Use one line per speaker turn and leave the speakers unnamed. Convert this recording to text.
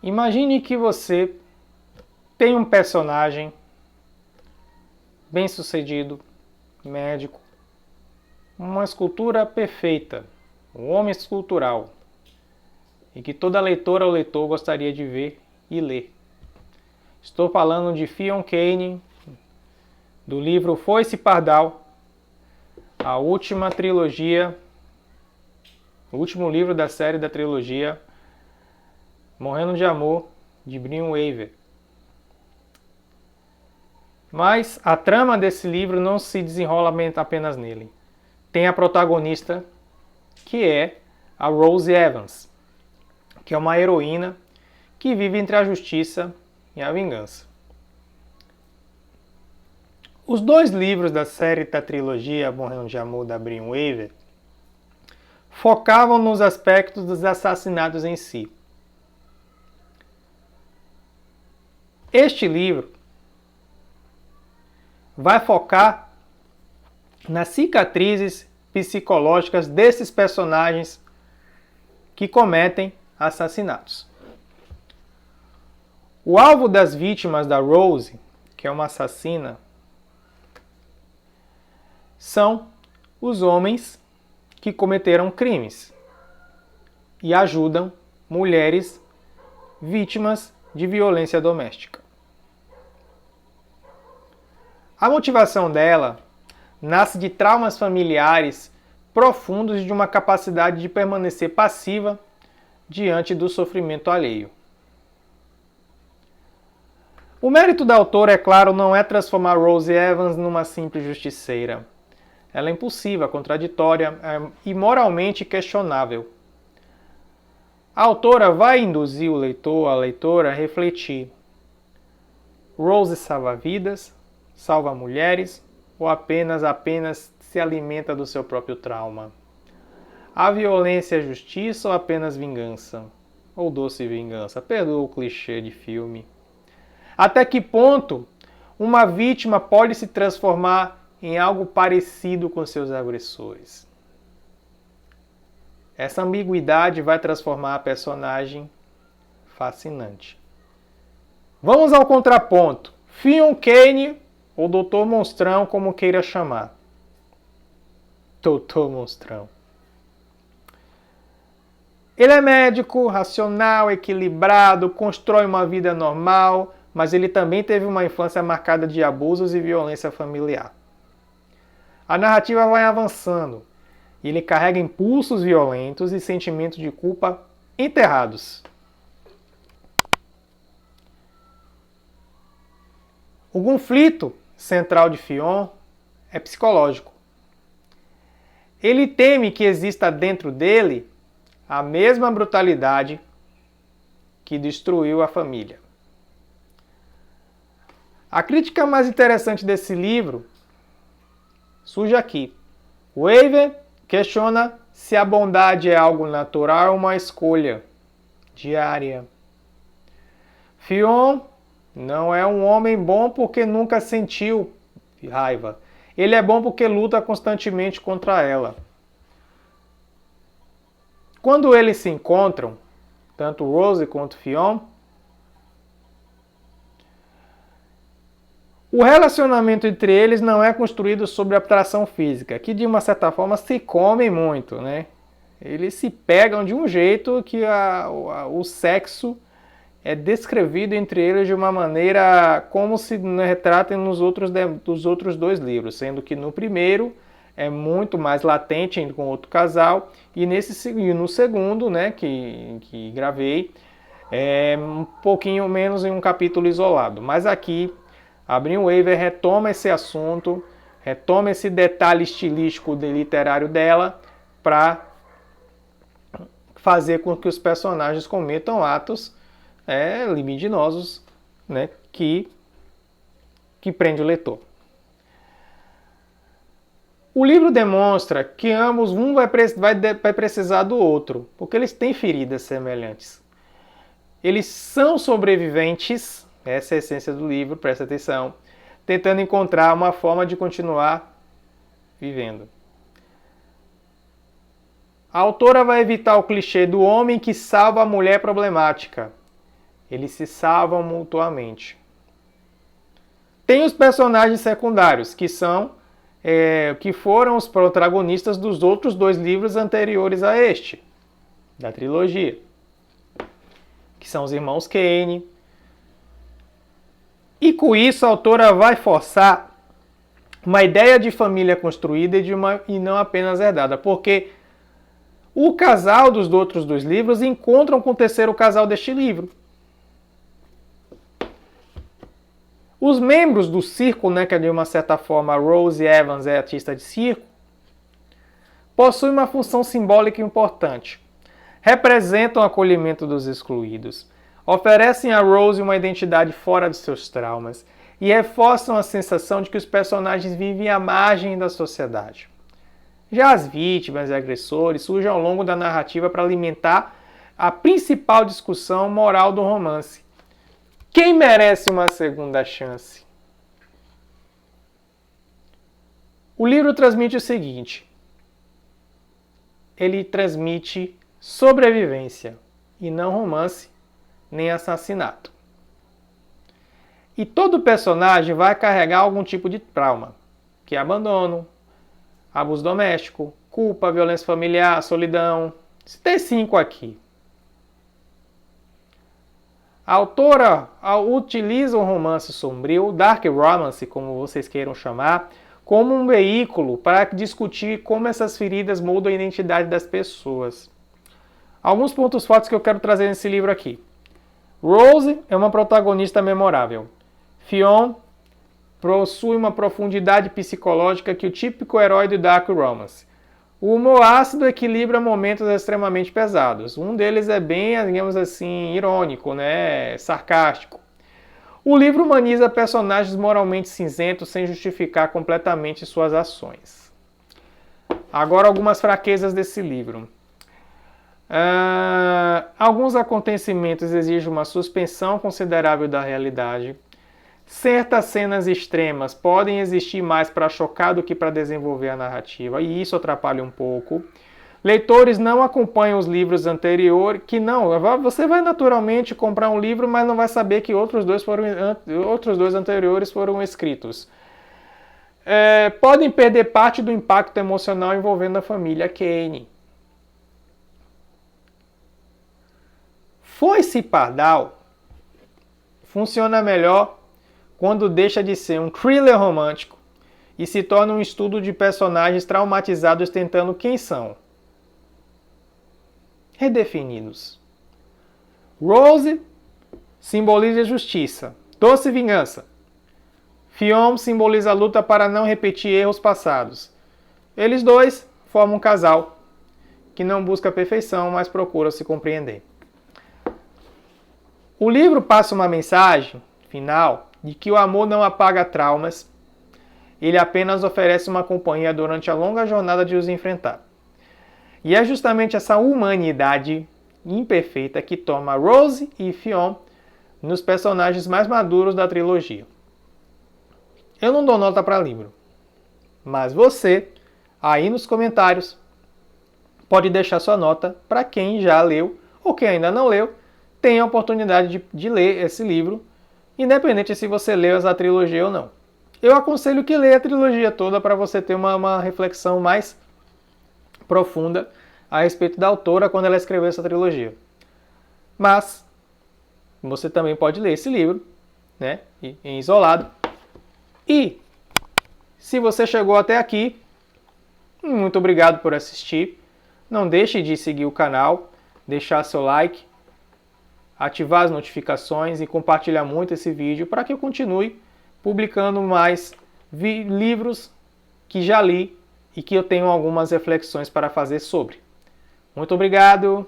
Imagine que você tem um personagem bem-sucedido, médico, uma escultura perfeita, um homem escultural, e que toda leitora ou leitor gostaria de ver e ler. Estou falando de Fionn Kane, do livro Foice Pardal, a última trilogia, o último livro da série da trilogia Morrendo de Amor, de Brin Weaver. Mas a trama desse livro não se desenrola apenas nele. Tem a protagonista, que é a Rose Evans, que é uma heroína que vive entre a justiça e a vingança. Os dois livros da série da trilogia Morrendo de Amor, da Brin Weaver, focavam nos aspectos dos assassinatos em si. Este livro vai focar nas cicatrizes psicológicas desses personagens que cometem assassinatos. O alvo das vítimas da Rose, que é uma assassina, são os homens que cometeram crimes e ajudam mulheres vítimas de violência doméstica. A motivação dela nasce de traumas familiares profundos e de uma capacidade de permanecer passiva diante do sofrimento alheio. O mérito da autora, é claro, não é transformar Rose Evans numa simples justiceira. Ela é impulsiva, contraditória e moralmente questionável. A autora vai induzir o leitor, a leitora, a refletir. Rose salva vidas, salva mulheres ou apenas se alimenta do seu próprio trauma? A violência é justiça ou apenas vingança? Ou doce vingança? Perdoa o clichê de filme. Até que ponto uma vítima pode se transformar em algo parecido com seus agressores? Essa ambiguidade vai transformar a personagem fascinante. Vamos ao contraponto. Fionn Kane, ou Dr. Monstrão, como queira chamar. Dr. Monstrão. Ele é médico, racional, equilibrado, constrói uma vida normal, mas ele também teve uma infância marcada de abusos e violência familiar. A narrativa vai avançando e ele carrega impulsos violentos e sentimentos de culpa enterrados. O conflito central de Fionn é psicológico. Ele teme que exista dentro dele a mesma brutalidade que destruiu a família. A crítica mais interessante desse livro surge aqui. Weaver questiona se a bondade é algo natural ou uma escolha diária. Fionn não é um homem bom porque nunca sentiu raiva. Ele é bom porque luta constantemente contra ela. Quando eles se encontram, tanto Rose quanto Fionn, o relacionamento entre eles não é construído sobre atração física, que de uma certa forma se comem muito, né? Eles se pegam de um jeito que o sexo é descrevido entre eles de uma maneira como se retratem dos outros dois livros, sendo que no primeiro é muito mais latente com outro casal, e no segundo, né, que gravei, é um pouquinho menos em um capítulo isolado. Mas aqui a Brin Weaver retoma esse assunto, retoma esse detalhe estilístico literário dela para fazer com que os personagens cometam atos libidinosos, né, que prende o leitor. O livro demonstra que ambos, um vai precisar do outro, porque eles têm feridas semelhantes. Eles são sobreviventes, essa é a essência do livro, presta atenção, tentando encontrar uma forma de continuar vivendo. A autora vai evitar o clichê do homem que salva a mulher problemática. Eles se salvam mutuamente. Tem os personagens secundários, que foram os protagonistas dos outros 2 livros anteriores a este, da trilogia, que são os irmãos Kane. E com isso a autora vai forçar uma ideia de família construída e não apenas herdada, porque o casal dos outros 2 livros encontram com o terceiro casal deste livro. Os membros do circo, que de uma certa forma Rose Evans é artista de circo, possuem uma função simbólica importante. Representam o acolhimento dos excluídos, oferecem a Rose uma identidade fora de seus traumas e reforçam a sensação de que os personagens vivem à margem da sociedade. Já as vítimas e agressores surgem ao longo da narrativa para alimentar a principal discussão moral do romance. Quem merece uma segunda chance? O livro transmite o seguinte: ele transmite sobrevivência e não romance nem assassinato. E todo personagem vai carregar algum tipo de trauma, que é abandono, abuso doméstico, culpa, violência familiar, solidão. Citei 5 aqui. A autora utiliza o romance sombrio, o dark romance, como vocês queiram chamar, como um veículo para discutir como essas feridas mudam a identidade das pessoas. Alguns pontos fortes que eu quero trazer nesse livro aqui. Rose é uma protagonista memorável. Fionn possui uma profundidade psicológica que o típico herói do dark romance. O humor ácido equilibra momentos extremamente pesados. Um deles é bem, digamos assim, irônico, sarcástico. O livro humaniza personagens moralmente cinzentos sem justificar completamente suas ações. Agora, algumas fraquezas desse livro. Alguns acontecimentos exigem uma suspensão considerável da realidade. Certas cenas extremas podem existir mais para chocar do que para desenvolver a narrativa, e isso atrapalha um pouco. Leitores não acompanham os livros anteriores, você vai naturalmente comprar um livro, mas não vai saber que outros dois anteriores foram escritos. Podem perder parte do impacto emocional envolvendo a família Kane. Foice Pardal funciona melhor quando deixa de ser um thriller romântico e se torna um estudo de personagens traumatizados tentando quem são. Redefinidos. Rose simboliza justiça, doce vingança. Fionn simboliza a luta para não repetir erros passados. Eles 2 formam um casal que não busca a perfeição, mas procura se compreender. O livro passa uma mensagem final de que o amor não apaga traumas, ele apenas oferece uma companhia durante a longa jornada de os enfrentar. E é justamente essa humanidade imperfeita que toma Rose e Fionn nos personagens mais maduros da trilogia. Eu não dou nota para livro, mas você, aí nos comentários, pode deixar sua nota para quem já leu ou quem ainda não leu, tem a oportunidade de ler esse livro, independente se você leu essa trilogia ou não. Eu aconselho que leia a trilogia toda para você ter uma reflexão mais profunda a respeito da autora quando ela escreveu essa trilogia. Mas você também pode ler esse livro, em isolado. E se você chegou até aqui, muito obrigado por assistir. Não deixe de seguir o canal, deixar seu like, ativar as notificações e compartilhar muito esse vídeo para que eu continue publicando mais livros que já li e que eu tenho algumas reflexões para fazer sobre. Muito obrigado!